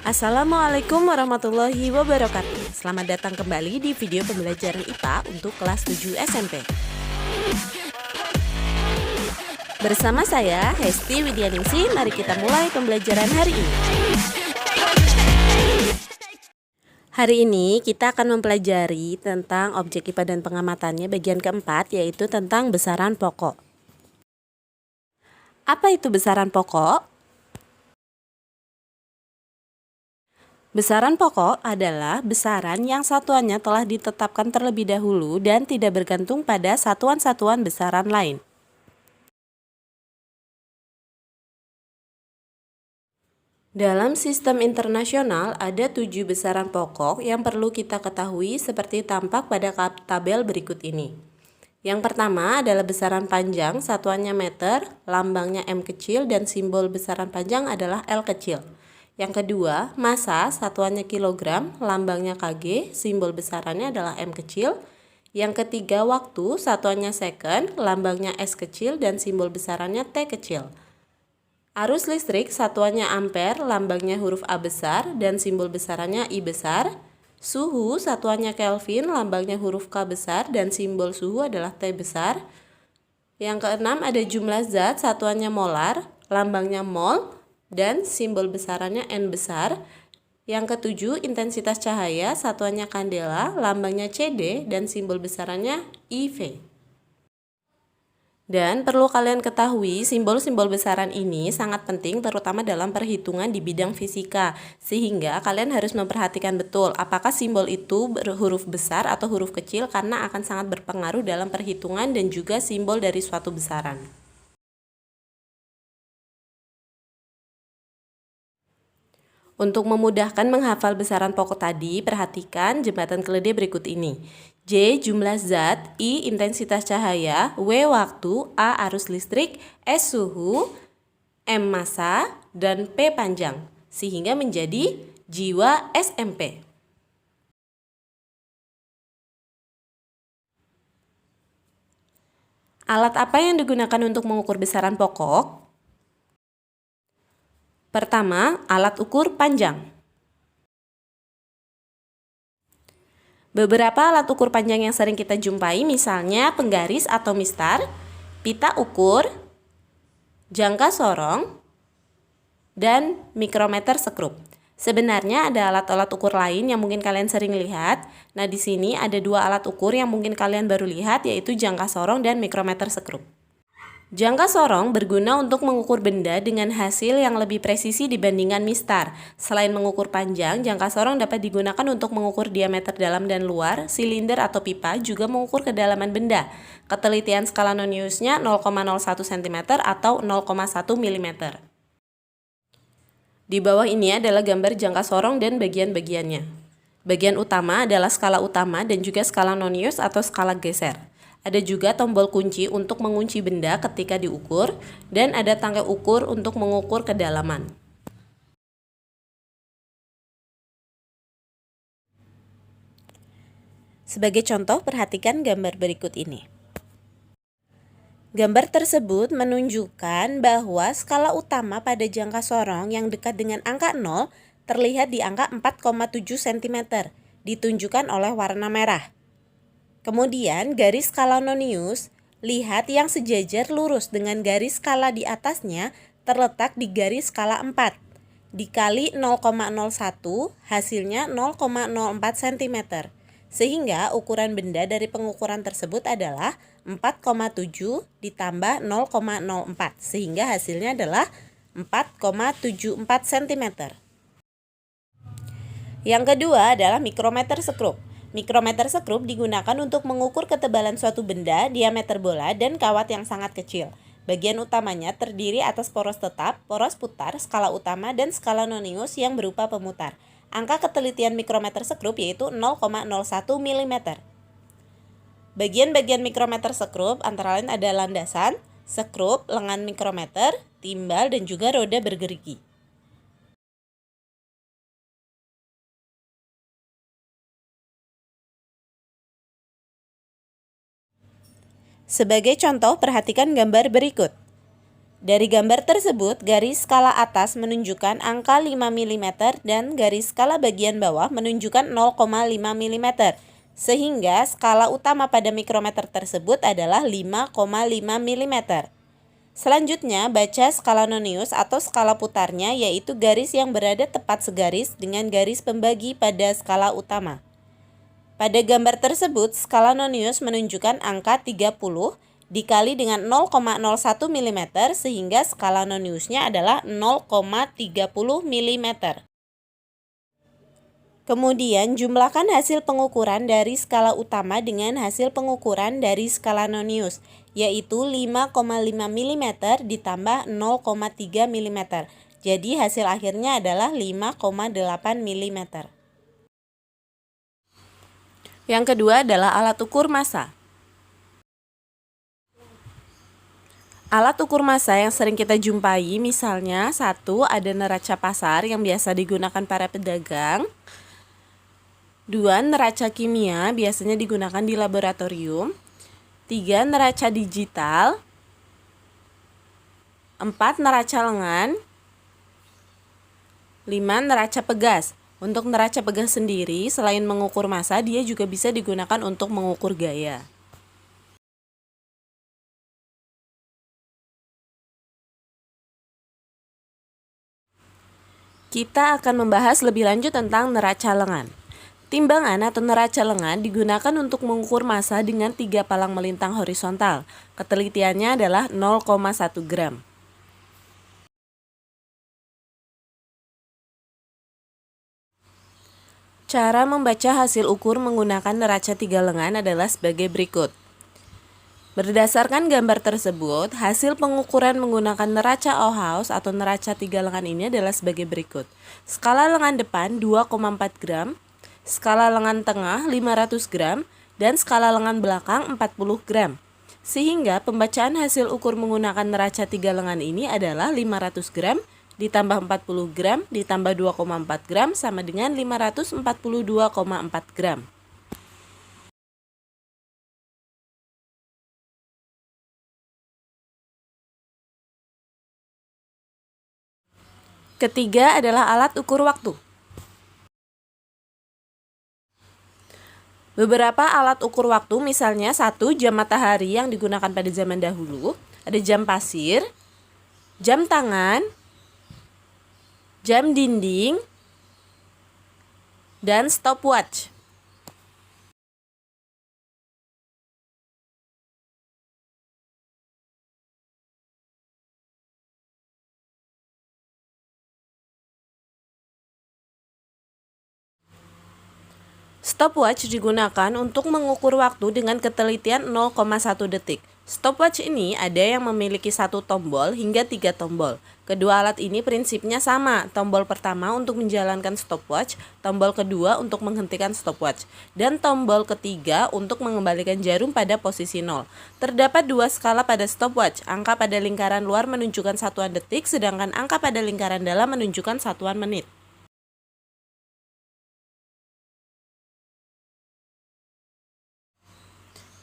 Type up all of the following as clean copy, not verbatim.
Assalamualaikum warahmatullahi wabarakatuh. Selamat datang kembali di video pembelajaran IPA untuk kelas 7 SMP. Bersama saya, Hesti Widyaningsih, mari kita mulai pembelajaran hari ini. Hari ini kita akan mempelajari tentang objek IPA dan pengamatannya bagian keempat, yaitu tentang besaran pokok. Apa itu besaran pokok? Besaran pokok adalah besaran yang satuannya telah ditetapkan terlebih dahulu dan tidak bergantung pada satuan-satuan besaran lain. Dalam sistem internasional ada 7 besaran pokok yang perlu kita ketahui seperti tampak pada tabel berikut ini. Yang pertama adalah besaran panjang, satuannya meter, lambangnya M kecil dan simbol besaran panjang adalah L kecil. Yang kedua, massa, satuannya kilogram, lambangnya kg, simbol besarannya adalah M kecil. Yang ketiga, waktu, satuannya second, lambangnya S kecil dan simbol besarannya T kecil. Arus listrik, satuannya ampere, lambangnya huruf A besar dan simbol besarannya I besar. Suhu, satuannya Kelvin, lambangnya huruf K besar dan simbol suhu adalah T besar. Yang keenam ada jumlah zat, satuannya molar, lambangnya mol dan simbol besarannya N besar. Yang ketujuh, intensitas cahaya, satuannya kandela, lambangnya CD dan simbol besarannya IV. Dan perlu kalian ketahui, simbol-simbol besaran ini sangat penting terutama dalam perhitungan di bidang fisika. Sehingga kalian harus memperhatikan betul apakah simbol itu berhuruf besar atau huruf kecil karena akan sangat berpengaruh dalam perhitungan dan juga simbol dari suatu besaran. Untuk memudahkan menghafal besaran pokok tadi, perhatikan jembatan keledai berikut ini. J jumlah zat, I intensitas cahaya, W waktu, A arus listrik, S suhu, M massa, dan P panjang. Sehingga menjadi jiwa SMP. Alat apa yang digunakan untuk mengukur besaran pokok? Pertama, alat ukur panjang. Beberapa alat ukur panjang yang sering kita jumpai misalnya penggaris atau mistar, pita ukur, jangka sorong, dan mikrometer sekrup. Sebenarnya ada alat-alat ukur lain yang mungkin kalian sering lihat. Nah, di sini ada dua alat ukur yang mungkin kalian baru lihat, yaitu jangka sorong dan mikrometer sekrup. Jangka sorong berguna untuk mengukur benda dengan hasil yang lebih presisi dibandingkan mistar. Selain mengukur panjang, jangka sorong dapat digunakan untuk mengukur diameter dalam dan luar, silinder atau pipa, juga mengukur kedalaman benda. Ketelitian skala Noniusnya 0,01 cm atau 0,1 mm. Di bawah ini adalah gambar jangka sorong dan bagian-bagiannya. Bagian utama adalah skala utama dan juga skala Nonius atau skala geser. Ada juga tombol kunci untuk mengunci benda ketika diukur, dan ada tangkai ukur untuk mengukur kedalaman. Sebagai contoh, perhatikan gambar berikut ini. Gambar tersebut menunjukkan bahwa skala utama pada jangka sorong yang dekat dengan angka 0 terlihat di angka 4,7 cm, ditunjukkan oleh warna merah. Kemudian garis skala Nonius, lihat yang sejajar lurus dengan garis skala di atasnya terletak di garis skala 4. Dikali 0,01 hasilnya 0,04 cm. Sehingga ukuran benda dari pengukuran tersebut adalah 4,7 ditambah 0,04. Sehingga hasilnya adalah 4,74 cm. Yang kedua adalah mikrometer sekrup. Mikrometer sekrup digunakan untuk mengukur ketebalan suatu benda, diameter bola, dan kawat yang sangat kecil. Bagian utamanya terdiri atas poros tetap, poros putar, skala utama, dan skala Nonius yang berupa pemutar. Angka ketelitian mikrometer sekrup yaitu 0,01 mm. Bagian-bagian mikrometer sekrup antara lain ada landasan, sekrup, lengan mikrometer, timbal, dan juga roda bergerigi. Sebagai contoh, perhatikan gambar berikut. Dari gambar tersebut, garis skala atas menunjukkan angka 5 mm dan garis skala bagian bawah menunjukkan 0,5 mm. Sehingga skala utama pada mikrometer tersebut adalah 5,5 mm. Selanjutnya, baca skala nonius atau skala putarnya, yaitu garis yang berada tepat segaris dengan garis pembagi pada skala utama. Pada gambar tersebut, skala nonius menunjukkan angka 30 dikali dengan 0,01 mm sehingga skala noniusnya adalah 0,30 mm. Kemudian jumlahkan hasil pengukuran dari skala utama dengan hasil pengukuran dari skala nonius, yaitu 5,5 mm ditambah 0,3 mm. Jadi hasil akhirnya adalah 5,8 mm. Yang kedua adalah alat ukur massa. Alat ukur massa yang sering kita jumpai misalnya 1. Ada neraca pasar yang biasa digunakan para pedagang. 2. Neraca kimia biasanya digunakan di laboratorium. 3. Neraca digital. 4. Neraca lengan. 5. Neraca pegas. Untuk neraca pegas sendiri, selain mengukur massa, dia juga bisa digunakan untuk mengukur gaya. Kita akan membahas lebih lanjut tentang neraca lengan. Timbangan atau neraca lengan digunakan untuk mengukur massa dengan 3 palang melintang horizontal. Ketelitiannya adalah 0,1 gram. Cara membaca hasil ukur menggunakan neraca 3 lengan adalah sebagai berikut. Berdasarkan gambar tersebut, hasil pengukuran menggunakan neraca Auhaus atau neraca 3 lengan ini adalah sebagai berikut. Skala lengan depan 2,4 gram, skala lengan tengah 500 gram, dan skala lengan belakang 40 gram. Sehingga pembacaan hasil ukur menggunakan neraca 3 lengan ini adalah 500 gram ditambah 40 gram ditambah 2,4 gram sama dengan 542,4 gram. Ketiga adalah alat ukur waktu. Beberapa alat ukur waktu misalnya 1. Jam matahari yang digunakan pada zaman dahulu, ada jam pasir, jam tangan, jam dinding, dan stopwatch. Stopwatch digunakan untuk mengukur waktu dengan ketelitian 0,1 detik. Stopwatch ini ada yang memiliki 1 tombol hingga 3 tombol. Kedua alat ini prinsipnya sama. Tombol pertama untuk menjalankan stopwatch, tombol kedua untuk menghentikan stopwatch, dan tombol ketiga untuk mengembalikan jarum pada posisi 0. Terdapat 2 skala pada stopwatch. Angka pada lingkaran luar menunjukkan satuan detik, sedangkan angka pada lingkaran dalam menunjukkan satuan menit.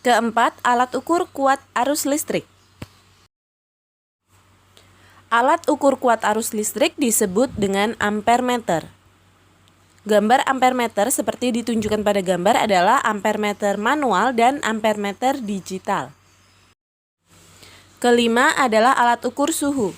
Keempat, alat ukur kuat arus listrik. Alat ukur kuat arus listrik disebut dengan ampermeter. Gambar ampermeter seperti ditunjukkan pada gambar adalah ampermeter manual dan ampermeter digital. Kelima adalah alat ukur suhu.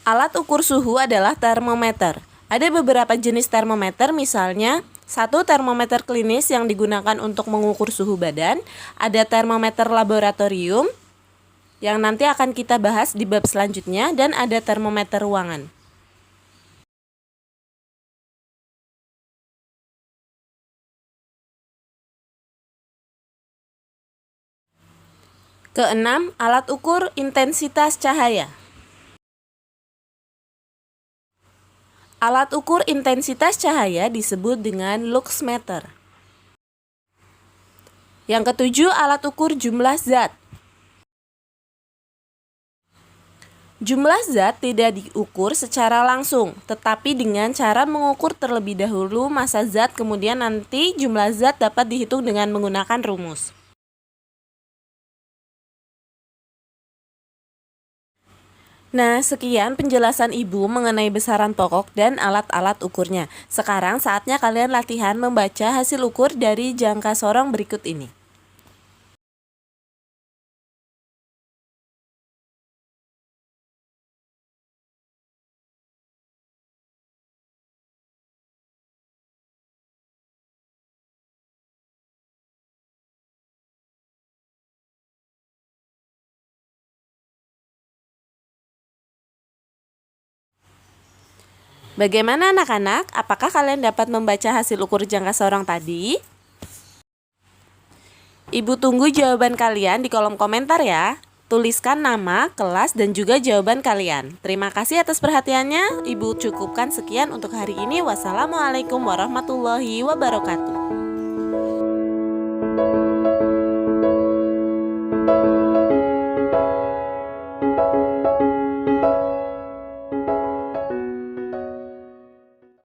Alat ukur suhu adalah termometer. Ada beberapa jenis termometer, misalnya 1. Termometer klinis yang digunakan untuk mengukur suhu badan. Ada termometer laboratorium yang nanti akan kita bahas di bab selanjutnya, dan ada termometer ruangan. Keenam, alat ukur intensitas cahaya. Alat ukur intensitas cahaya disebut dengan luxmeter. Yang ketujuh, alat ukur jumlah zat. Jumlah zat tidak diukur secara langsung, tetapi dengan cara mengukur terlebih dahulu massa zat, kemudian nanti jumlah zat dapat dihitung dengan menggunakan rumus. Nah, sekian penjelasan Ibu mengenai besaran pokok dan alat-alat ukurnya. Sekarang saatnya kalian latihan membaca hasil ukur dari jangka sorong berikut ini. Bagaimana anak-anak? Apakah kalian dapat membaca hasil ukur jangka sorong tadi? Ibu tunggu jawaban kalian di kolom komentar ya. Tuliskan nama, kelas, dan juga jawaban kalian. Terima kasih atas perhatiannya. Ibu cukupkan sekian untuk hari ini. Wassalamualaikum warahmatullahi wabarakatuh.